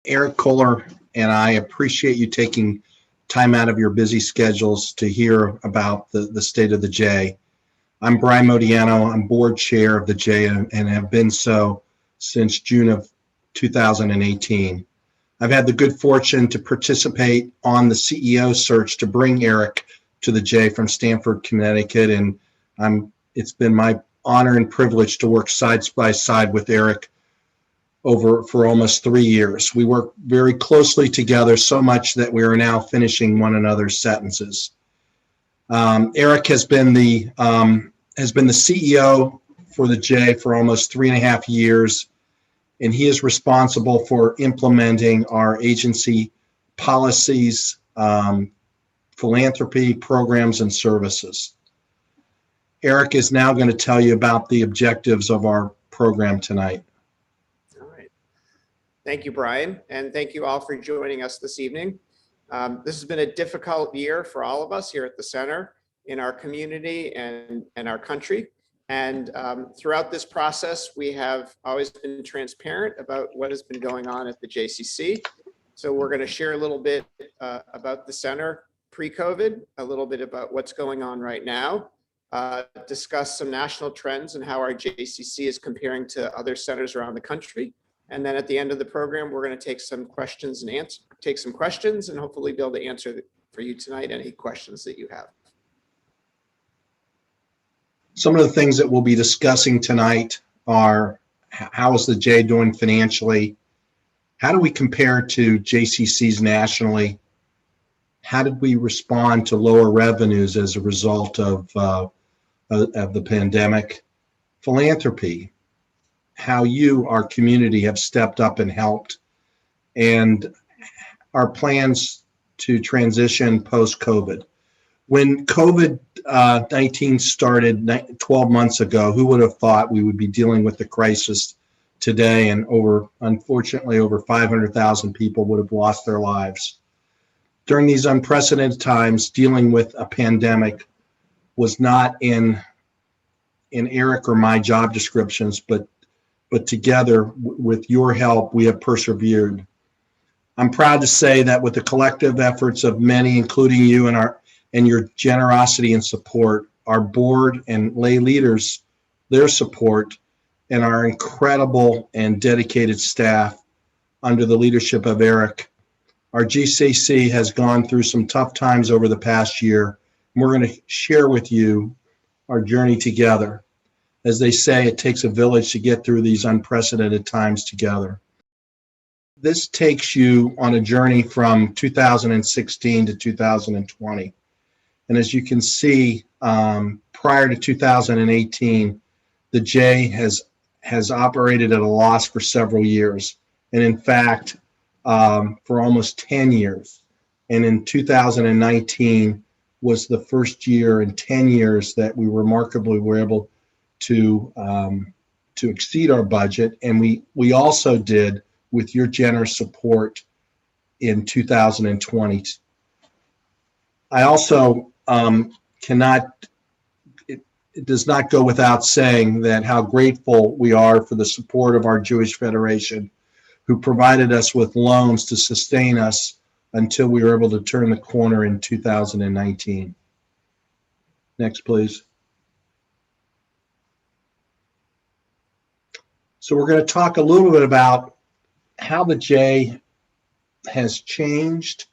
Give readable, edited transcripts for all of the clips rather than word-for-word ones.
Eric Kohler and I appreciate you taking time out of your busy schedules to hear about the state of the J. I'm Brian Modiano. I'm board chair of the J and have been so since June of 2018. I've had the good fortune to participate on the CEO search to bring Eric to the J from Stamford, Connecticut, and it's been my honor and privilege to work side by side with Eric for almost 3 years. We work very closely together, so much that we are now finishing one another's sentences. Eric has been the CEO for the J for almost 3.5 years, and he is responsible for implementing our agency policies, philanthropy programs, and services. Eric is now going to tell you about the objectives of our program tonight. Thank you, Brian, and thank you all for joining us this evening. This has been a difficult year for all of us here at the center, in our community, and our country. And throughout this process, we have always been transparent about what has been going on at the JCC. So we're going to share a little bit about the center pre-COVID, a little bit about what's going on right now, discuss some national trends and how our JCC is comparing to other centers around the country. And then at the end of the program, we're going to take some questions and hopefully be able to answer for you tonight any questions that you have. Some of the things that we'll be discussing tonight are how is the J doing financially? How do we compare to JCCs nationally? How did we respond to lower revenues as a result of the pandemic? Philanthropy. How you, our community, have stepped up and helped, and our plans to transition post-COVID. When COVID-19 started 12 months ago, who would have thought we would be dealing with the crisis today, and unfortunately, over 500,000 people would have lost their lives. During these unprecedented times, dealing with a pandemic was not in Eric or my job descriptions, but together with your help, we have persevered. I'm proud to say that with the collective efforts of many, including you and your generosity and support, our board and lay leaders, their support, and our incredible and dedicated staff under the leadership of Eric, our JCC has gone through some tough times over the past year. And we're going to share with you our journey together. As they say, it takes a village to get through these unprecedented times together. This takes you on a journey from 2016 to 2020. And as you can see, prior to 2018, the J has operated at a loss for several years. And in fact, for almost 10 years. And in 2019 was the first year in 10 years that we remarkably were able to exceed our budget, and we also did with your generous support in 2020. I also it does not go without saying that how grateful we are for the support of our Jewish Federation, who provided us with loans to sustain us until we were able to turn the corner in 2019. Next, please. So we're going to talk a little bit about how the J has changed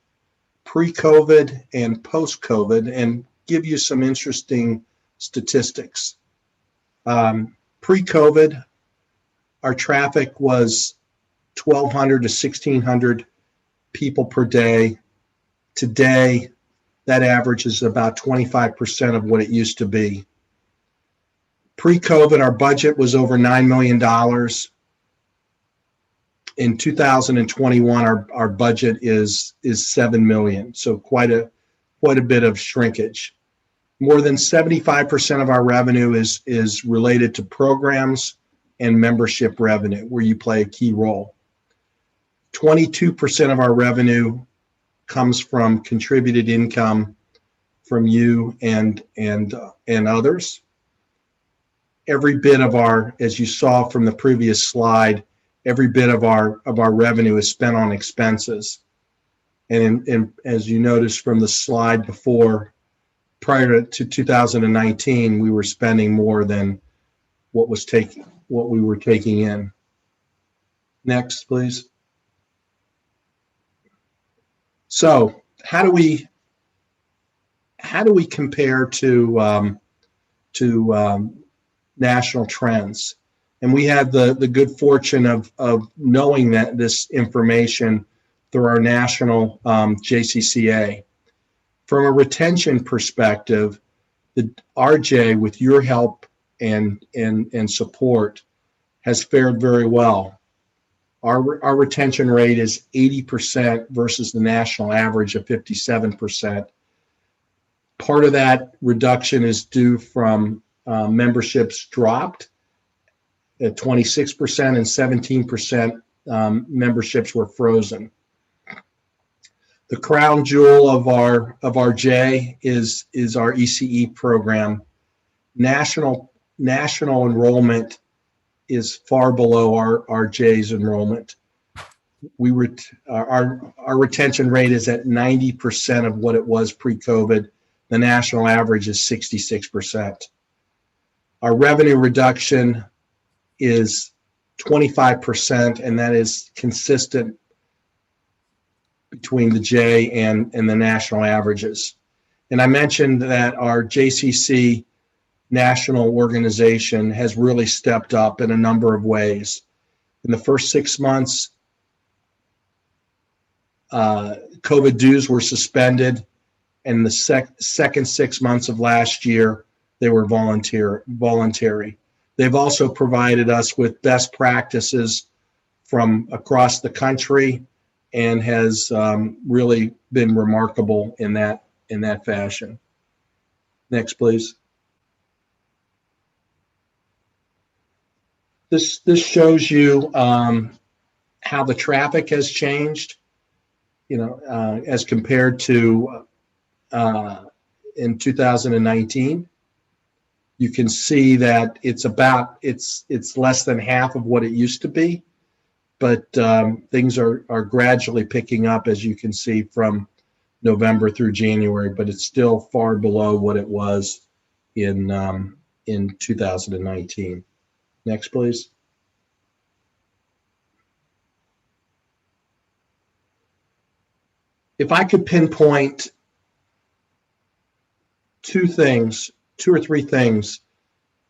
pre-COVID and post-COVID and give you some interesting statistics. Pre-COVID, our traffic was 1,200 to 1,600 people per day. Today, that average is about 25% of what it used to be. Pre-COVID, our budget was over $9 million. In 2021, our budget is $7 million, so quite a bit of shrinkage. More than 75% of our revenue is related to programs and membership revenue, where you play a key role. 22% of our revenue comes from contributed income from you and others. Every bit of our, as you saw from the previous slide, every bit of our revenue is spent on expenses. And as you noticed from the slide before, prior to 2019, we were spending more than what we were taking in. Next, please. So how do we compare to national trends? And we had the good fortune of knowing that this information through our national JCCA. From a retention perspective, the RJ, with your help and support, has fared very well. Our retention rate is 80% versus the national average of 57%. Part of that reduction is due from memberships dropped at 26% and 17% memberships were frozen. The crown jewel of our J is our ECE program. National enrollment is far below our J's enrollment. Our retention rate is at 90% of what it was pre-COVID. The national average is 66%. Our revenue reduction is 25%, and that is consistent between the J and the national averages. And I mentioned that our JCC national organization has really stepped up in a number of ways. In the first 6 months, COVID dues were suspended, and the second 6 months of last year, they were voluntary. They've also provided us with best practices from across the country and has really been remarkable in that fashion. Next, please. This shows you how the traffic has changed, as compared to in 2019. You can see that it's less than half of what it used to be, but things are gradually picking up, as you can see, from November through January, but it's still far below what it was in 2019. Next, please. If I could pinpoint two or three things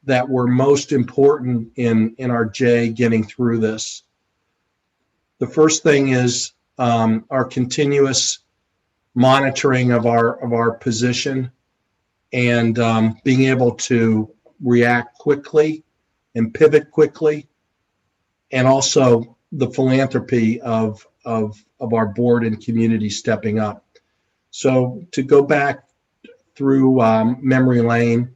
that were most important in our J getting through this. The first thing is our continuous monitoring of our position and being able to react quickly and pivot quickly, and also the philanthropy of our board and community stepping up. So to go back through memory lane,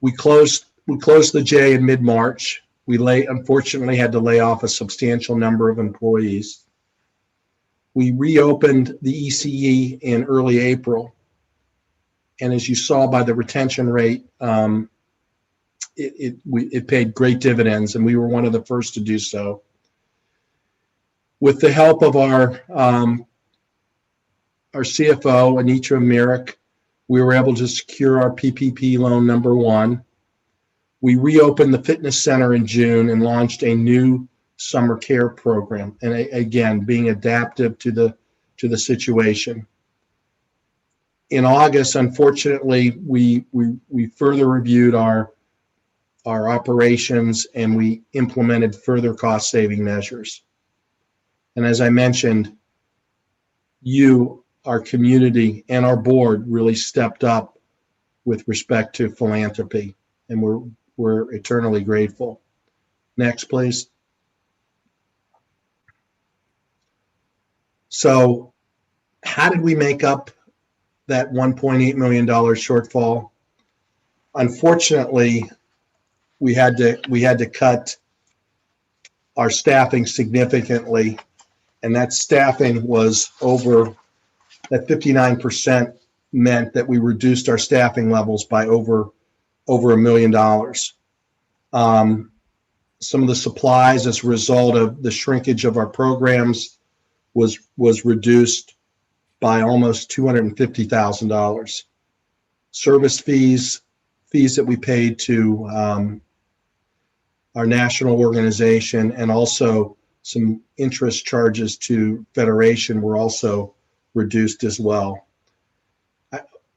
we closed the J in mid-March. We unfortunately had to lay off a substantial number of employees. We reopened the ECE in early April, and as you saw by the retention rate, it paid great dividends, and we were one of the first to do so. With the help of our CFO, Anitra Merrick, we were able to secure our PPP loan number 1. We reopened the fitness center in June and launched a new summer care program. And again, being adaptive to the situation. In August, unfortunately, we further reviewed our operations and we implemented further cost saving measures. And as I mentioned, our community and our board really stepped up with respect to philanthropy, and we're eternally grateful. Next, please. So how did we make up that $1.8 million shortfall? Unfortunately, we had to cut our staffing significantly, and that staffing was over, that 59% meant that we reduced our staffing levels by over $1 million. some of the supplies as a result of the shrinkage of our programs was reduced by almost $250,000. Service fees that we paid to our national organization, and also some interest charges to Federation were also reduced as well.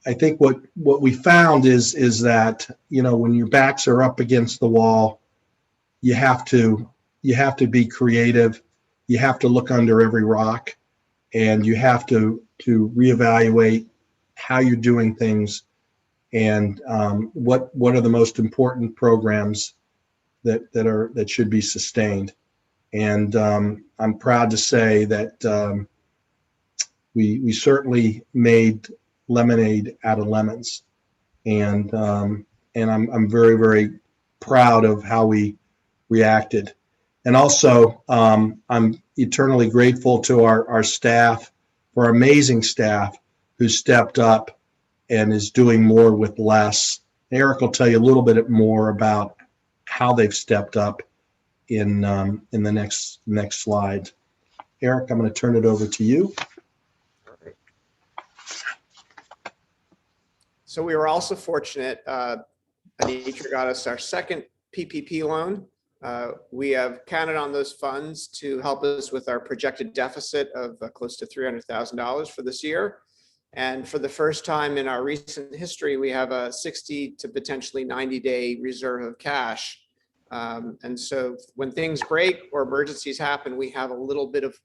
I think what we found is that, when your backs are up against the wall, you have to be creative. You have to look under every rock, and you have to reevaluate how you're doing things, and what are the most important programs that should be sustained. And I'm proud to say that we certainly made lemonade out of lemons, and I'm very, very proud of how we reacted. And also, I'm eternally grateful to our staff, for our amazing staff who stepped up and is doing more with less. Eric will tell you a little bit more about how they've stepped up in the next slide. Eric, I'm going to turn it over to you. So we were also fortunate, Anitra got us our second PPP loan. We have counted on those funds to help us with our projected deficit of close to $300,000 for this year. And for the first time in our recent history, we have a 60 to potentially 90-day reserve of cash. And so when things break or emergencies happen, we have a little bit of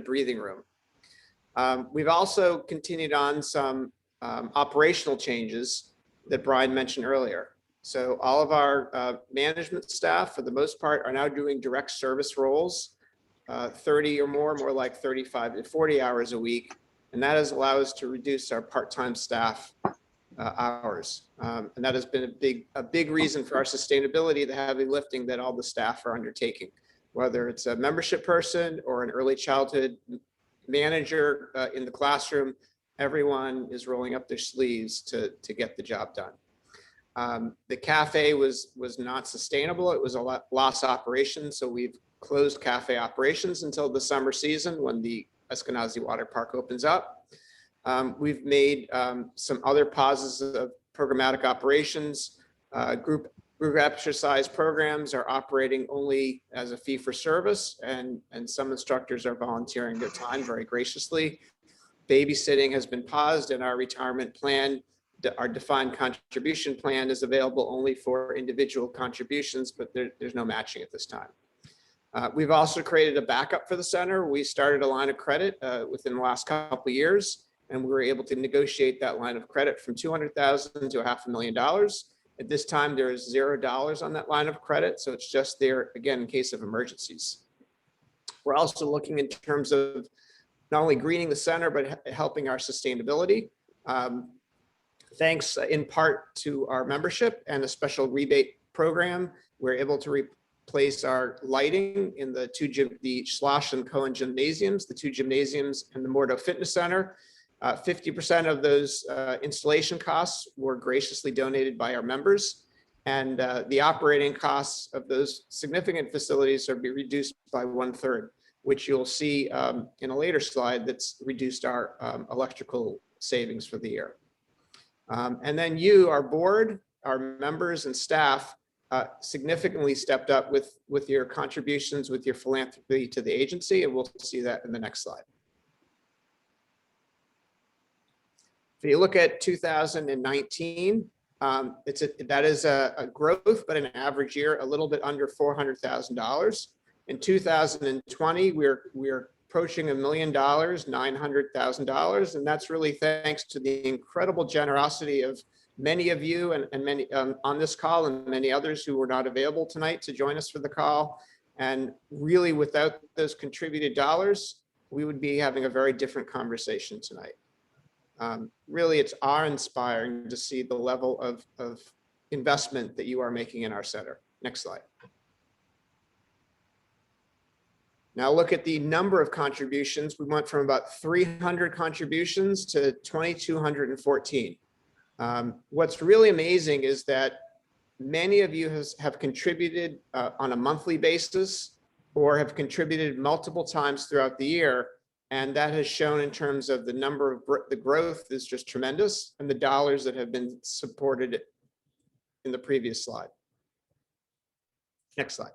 breathing room. We've also continued on some operational changes that Brian mentioned earlier. So all of our management staff, for the most part, are now doing direct service roles, 30 or more like 35 to 40 hours a week. And that has allowed us to reduce our part-time staff hours. And that has been a big reason for our sustainability, the heavy lifting that all the staff are undertaking, whether it's a membership person or an early childhood manager in the classroom. Everyone is rolling up their sleeves to get the job done. The cafe was not sustainable. It was a loss operation. So we've closed cafe operations until the summer season when the Eskenazi Water Park opens up. We've made some other pauses of programmatic operations. Group exercise programs are operating only as a fee for service, and some instructors are volunteering their time very graciously. Babysitting has been paused, and our retirement plan, our defined contribution plan, is available only for individual contributions, but there's no matching at this time. We've also created a backup for the center. We started a line of credit within the last couple of years, and we were able to negotiate that line of credit from $200,000 to $500,000. At this time, there is $0 on that line of credit, so it's just there, again, in case of emergencies. We're also looking in terms of not only greening the center, but helping our sustainability. Thanks in part to our membership and a special rebate program, we're able to replace our lighting in the Schloss and Cohen gymnasiums, the two gymnasiums and the Mordo Fitness Center. 50% of those installation costs were graciously donated by our members. And the operating costs of those significant facilities are being reduced by 1/3, which you'll see in a later slide that's reduced our electrical savings for the year. And then you, our board, our members and staff significantly stepped up with your contributions, with your philanthropy to the agency, and we'll see that in the next slide. If you look at 2019, that is a growth, but an average year, a little bit under $400,000. In 2020, we're approaching $1 million, $900,000, and that's really thanks to the incredible generosity of many of you and many on this call, and many others who were not available tonight to join us for the call. And really, without those contributed dollars, we would be having a very different conversation tonight. Really, it's awe-inspiring to see the level of investment that you are making in our center. Next slide. Now look at the number of contributions. We went from about 300 contributions to 2,214. What's really amazing is that Many of you have contributed on a monthly basis or have contributed multiple times throughout the year. And that has shown in terms of the number of the growth is just tremendous, and the dollars that have been supported in the previous slide. Next slide.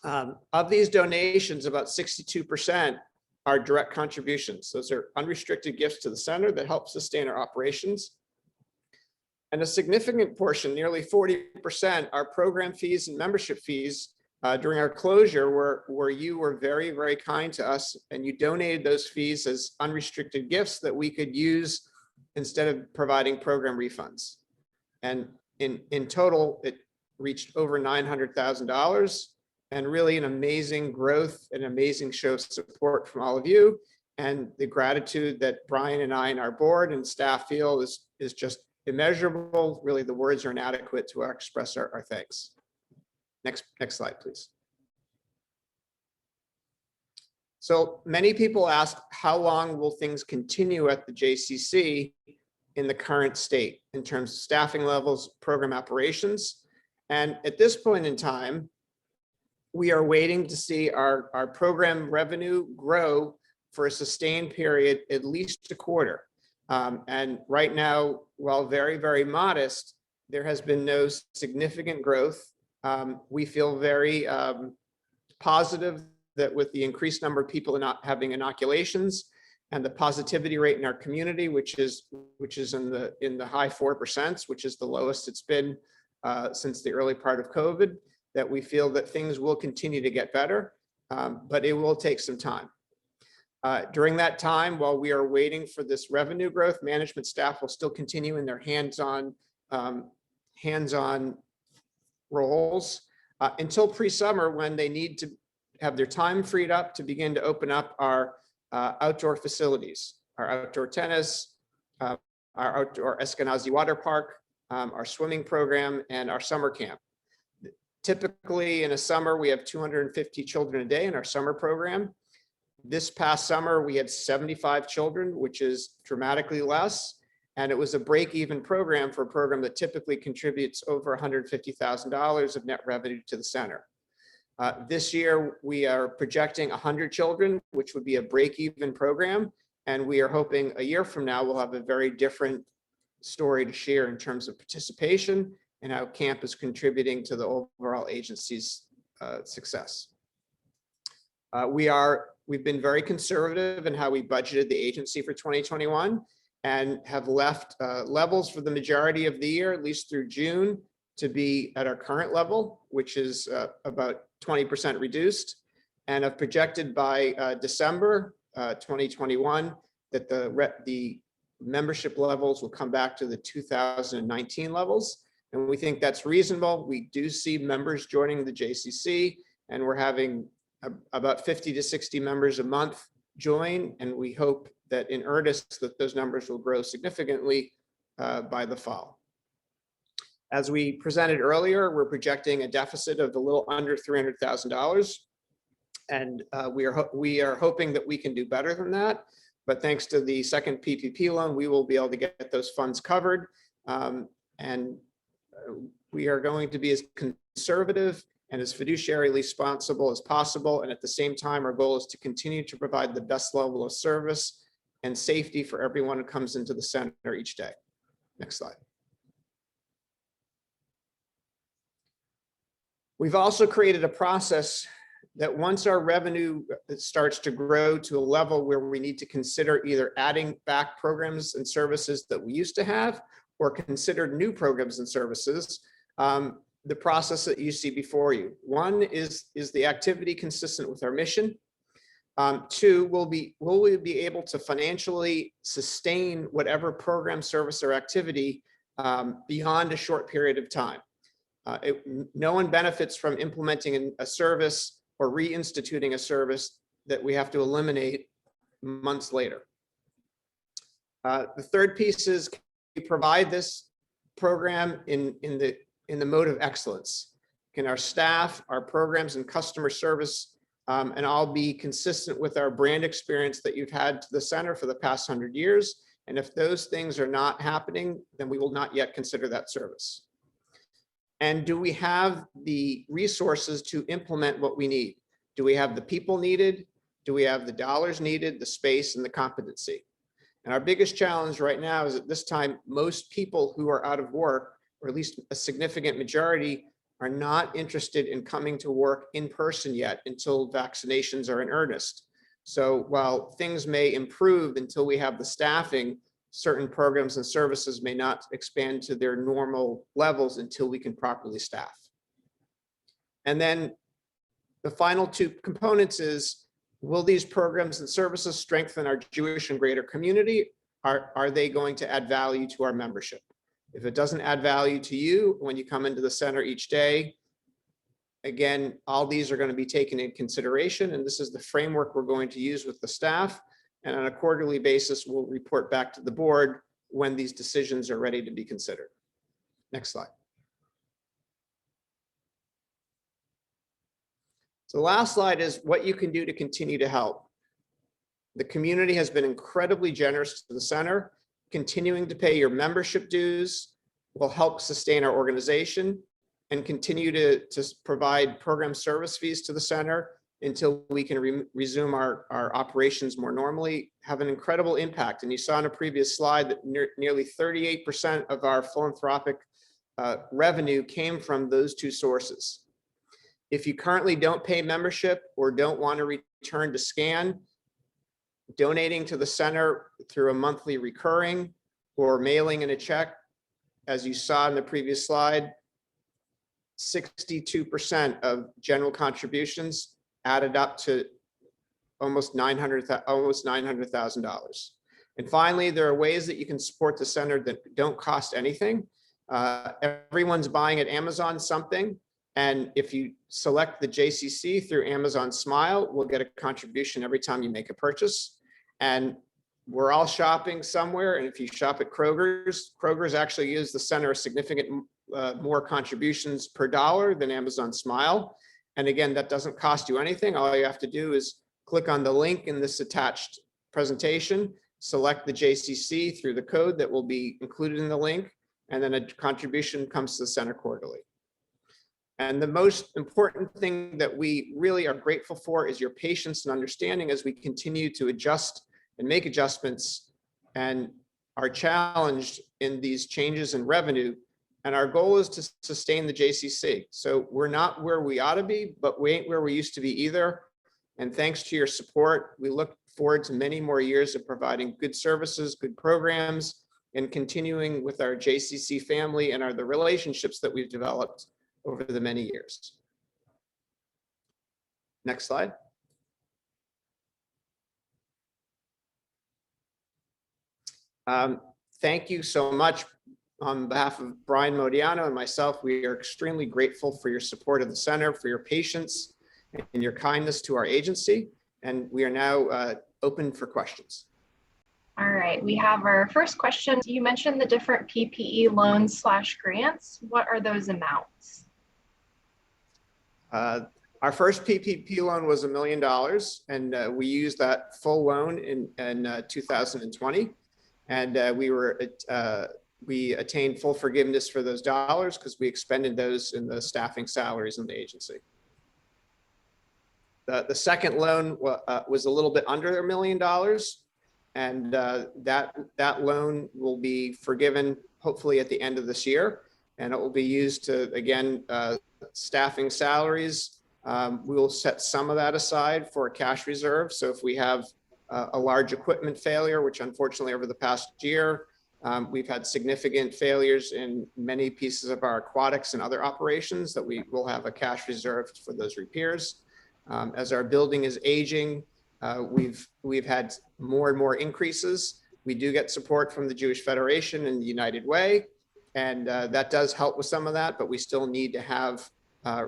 Of these donations, about 62% are direct contributions. Those are unrestricted gifts to the center that help sustain our operations. And a significant portion, nearly 40%, are program fees and membership fees during our closure, where you were very, very kind to us and you donated those fees as unrestricted gifts that we could use instead of providing program refunds. And in total, it reached over $900,000, and really an amazing growth, an amazing show of support from all of you. And the gratitude that Brian and I and our board and staff feel is just immeasurable. Really, the words are inadequate to express our thanks. Next slide, please. So many people ask, how long will things continue at the JCC in the current state in terms of staffing levels, program operations? And at this point in time, we are waiting to see our program revenue grow for a sustained period, at least a quarter. And right now, while very, very modest, there has been no significant growth. We feel very positive that with the increased number of people not having inoculations and the positivity rate in our community, which is in the high 4%, which is the lowest it's been since the early part of COVID, that we feel that things will continue to get better, but it will take some time. During that time, while we are waiting for this revenue growth, management staff will still continue in their hands-on roles until pre-summer, when they need to have their time freed up to begin to open up our outdoor facilities, our outdoor tennis, our outdoor Eskenazi water park, our swimming program, and our summer camp. Typically in a summer, we have 250 children a day in our summer program. This past summer, we had 75 children, which is dramatically less. And it was a break-even program for a program that typically contributes over $150,000 of net revenue to the center. This year, we are projecting 100 children, which would be a break-even program. And we are hoping a year from now, we'll have a very different story to share in terms of participation and how camp is contributing to the overall agency's success. We've been very conservative in how we budgeted the agency for 2021 and have left levels for the majority of the year, at least through June, to be at our current level, which is about 20% reduced, and have projected by December 2021 that the membership levels will come back to the 2019 levels. And we think that's reasonable. We do see members joining the JCC, and we're having about 50 to 60 members a month join. And we hope that in earnest that those numbers will grow significantly by the fall. As we presented earlier, we're projecting a deficit of a little under $300,000. And we are hoping that we can do better than that. But thanks to the second PPP loan, we will be able to get those funds covered. And we are going to be as conservative and as fiduciarily responsible as possible. And at the same time, our goal is to continue to provide the best level of service and safety for everyone who comes into the center each day. Next slide. We've also created a process that once our revenue starts to grow to a level where we need to consider either adding back programs and services that we used to have or consider new programs and services, the process that you see before you. One is the activity consistent with our mission? Two, will we be able to financially sustain whatever program, service, or activity beyond a short period of time? No one benefits from implementing a service or reinstituting a service that we have to eliminate months later. The third piece is, can we provide this program in the mode of excellence? Can our staff, our programs, and customer service and all be consistent with our brand experience that you've had to the center for the past 100 years, And if those things are not happening, then we will not yet consider that service. And do we have the resources to implement what we need? Do we have the people needed? Do we have the dollars needed, the space, and the competency? And our biggest challenge right now is at this time, most people who are out of work, or at least a significant majority, are not interested in coming to work in person yet until vaccinations are in earnest. So while things may improve until we have the staffing, certain programs and services may not expand to their normal levels until we can properly staff. And then the final two components is, will these programs and services strengthen our Jewish and greater community? Are they going to add value to our membership? If it doesn't add value to you when you come into the center each day, again, all these are going to be taken in consideration, and this is the framework we're going to use with the staff. And on a quarterly basis, we'll report back to the board when these decisions are ready to be considered. Next slide. So the last slide is what you can do to continue to help. The community has been incredibly generous to the center. Continuing to pay your membership dues will help sustain our organization, and continue to provide program service fees to the center until we can resume our operations more normally, have an incredible impact. And you saw in a previous slide that nearly 38% of our philanthropic revenue came from those two sources. If you currently don't pay membership or don't want to return to scan, donating to the center through a monthly recurring or mailing in a check, as you saw in the previous slide, 62% of general contributions added up to almost $900,000. And finally, there are ways that you can support the center that don't cost anything. Everyone's buying at Amazon something, and if you select the JCC through Amazon Smile, we'll get a contribution every time you make a purchase. And we're all shopping somewhere, and if you shop at Kroger's actually use the center a significant more contributions per dollar than Amazon Smile. And again, that doesn't cost you anything. All you have to do is click on the link in this attached presentation, select the JCC through the code that will be included in the link, and then a contribution comes to the center quarterly. And the most important thing that we really are grateful for is your patience and understanding as we continue to adjust and make adjustments and are challenged in these changes in revenue. And our goal is to sustain the JCC. So we're not where we ought to be, but we ain't where we used to be either. And thanks to your support, we look forward to many more years of providing good services, good programs, and continuing with our JCC family and the relationships that we've developed over the many years. Next slide. Thank you so much. On behalf of Brian Modiano and myself, we are extremely grateful for your support of the center, for your patience and your kindness to our agency. And we are now open for questions. All right, we have our first question. You mentioned the different PPE loans / grants. What are those amounts? Our first PPP loan was $1 million, and we used that full loan in 2020. And we attained full forgiveness for those dollars because we expended those in the staffing salaries in the agency. The second loan was a little bit under $1 million, and that loan will be forgiven hopefully at the end of this year, and it will be used to, again, staffing salaries. We will set some of that aside for a cash reserve. So if we have a large equipment failure, which unfortunately over the past year, we've had significant failures in many pieces of our aquatics and other operations, that we will have a cash reserve for those repairs. As our building is aging, we've had more and more increases. We do get support from the Jewish Federation and the United Way, and that does help with some of that, but we still need to have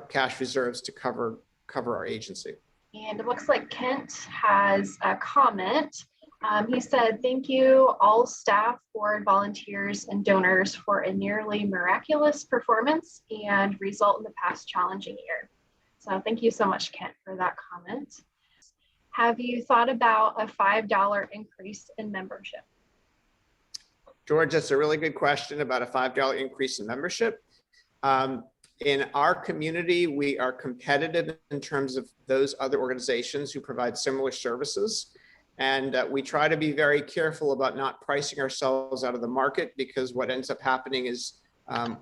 cash reserves to cover our agency. And it looks like Kent has a comment. He said, "Thank you all staff, board, volunteers, and donors for a nearly miraculous performance and result in the past challenging year." So thank you so much, Kent, for that comment. Have you thought about a $5 increase in membership? George, that's a really good question about a $5 increase in membership. In our community, we are competitive in terms of those other organizations who provide similar services. And we try to be very careful about not pricing ourselves out of the market, because what ends up happening is,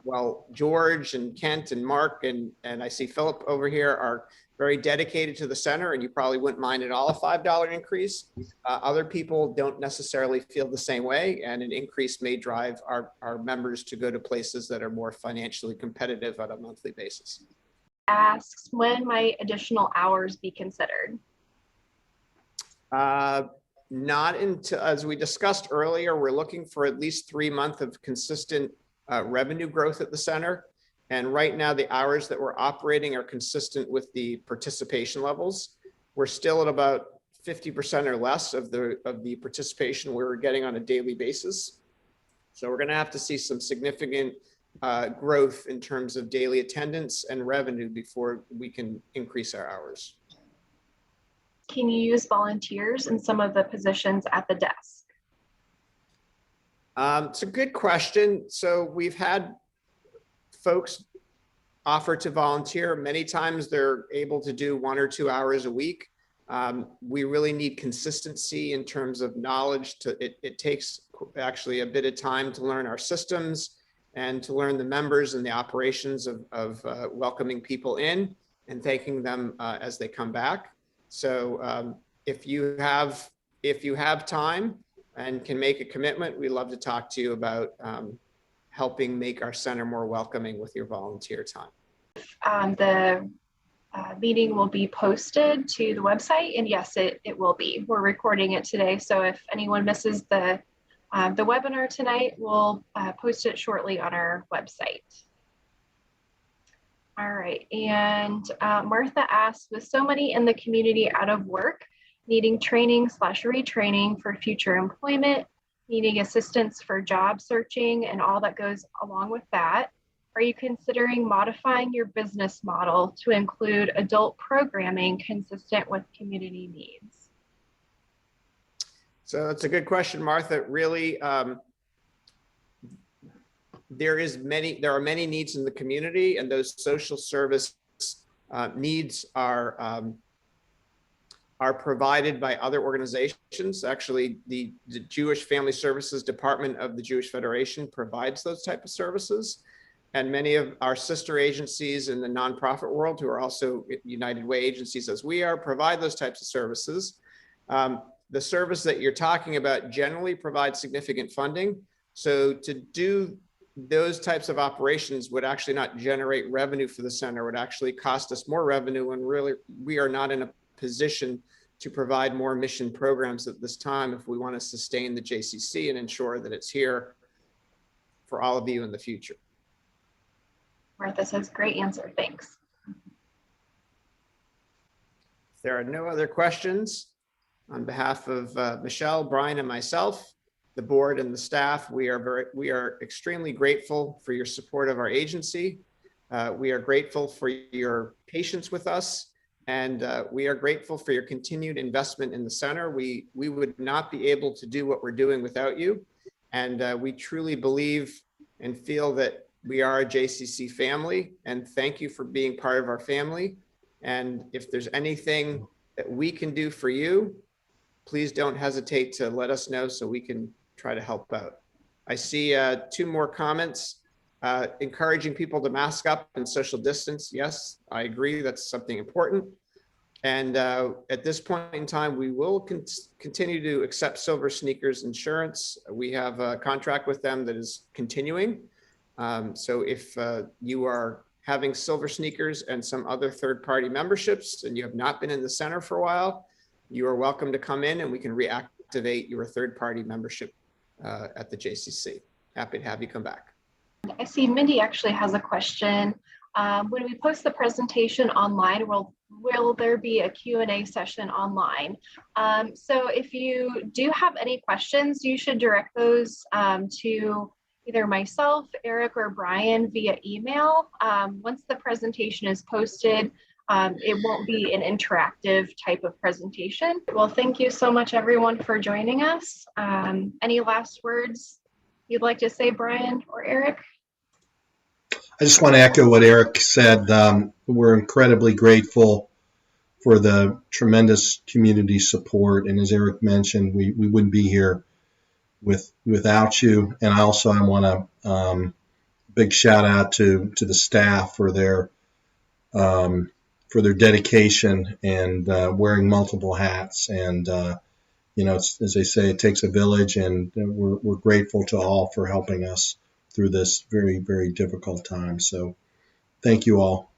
well, George and Kent and Mark and I see Philip over here are very dedicated to the center, and you probably wouldn't mind at all a $5 increase. Other people don't necessarily feel the same way, and an increase may drive our members to go to places that are more financially competitive on a monthly basis. Asks, when might additional hours be considered? Not until, as we discussed earlier, we're looking for at least 3 months of consistent revenue growth at the center. And right now, the hours that we're operating are consistent with the participation levels. We're still at about 50% or less of the participation we're getting on a daily basis. So we're going to have to see some significant growth in terms of daily attendance and revenue before we can increase our hours. Can you use volunteers in some of the positions at the desk? It's a good question. So we've had folks offer to volunteer. Many times they're able to do 1 or 2 hours a week. We really need consistency in terms of knowledge. It takes actually a bit of time to learn our systems and to learn the members and the operations of welcoming people in and thanking them as they come back. So if you have time and can make a commitment, we'd love to talk to you about helping make our center more welcoming with your volunteer time. The meeting will be posted to the website, and yes, it will be. We're recording it today, so if anyone misses the webinar tonight, we'll post it shortly on our website. All right, and Martha asks, with so many in the community out of work, needing training/retraining for future employment, needing assistance for job searching and all that goes along with that, are you considering modifying your business model to include adult programming consistent with community needs? So that's a good question, Martha. Really, there are many needs in the community, and those social service needs are provided by other organizations. Actually, the Jewish Family Services Department of the Jewish Federation provides those type of services. And many of our sister agencies in the nonprofit world, who are also United Way agencies as we are, provide those types of services. The service that you're talking about generally provides significant funding. So to do those types of operations would actually not generate revenue for the center, would actually cost us more revenue, and really we are not in a position to provide more mission programs at this time if we want to sustain the JCC and ensure that it's here for all of you in the future. Martha says, great answer, thanks. If there are no other questions, on behalf of Michelle, Brian, and myself, the board and the staff, we are extremely grateful for your support of our agency. We are grateful for your patience with us, and we are grateful for your continued investment in the center. We would not be able to do what we're doing without you, and we truly believe and feel that we are a JCC family, and thank you for being part of our family. And if there's anything that we can do for you, please don't hesitate to let us know so we can try to help out. I see 2 more comments. Encouraging people to mask up and social distance. Yes, I agree, that's something important. And at this point in time, we will continue to accept Silver Sneakers insurance. We have a contract with them that is continuing. So if you are having Silver Sneakers and some other third-party memberships and you have not been in the center for a while, you are welcome to come in and we can reactivate your third-party membership at the JCC. Happy to have you come back. I see Mindy actually has a question. When we post the presentation online, will there be a Q&A session online? So if you do have any questions, you should direct those to either myself, Eric, or Brian via email. Once the presentation is posted, it won't be an interactive type of presentation. Well, thank you so much, everyone, for joining us. Any last words? you'd like to say, Brian or Eric? I just want to echo what Eric said. We're incredibly grateful for the tremendous community support. And as Eric mentioned, we wouldn't be here without you. And I want to big shout out to the staff for their dedication and wearing multiple hats. And as they say, it takes a village, and we're grateful to all for helping us through this very, very difficult time. So thank you all.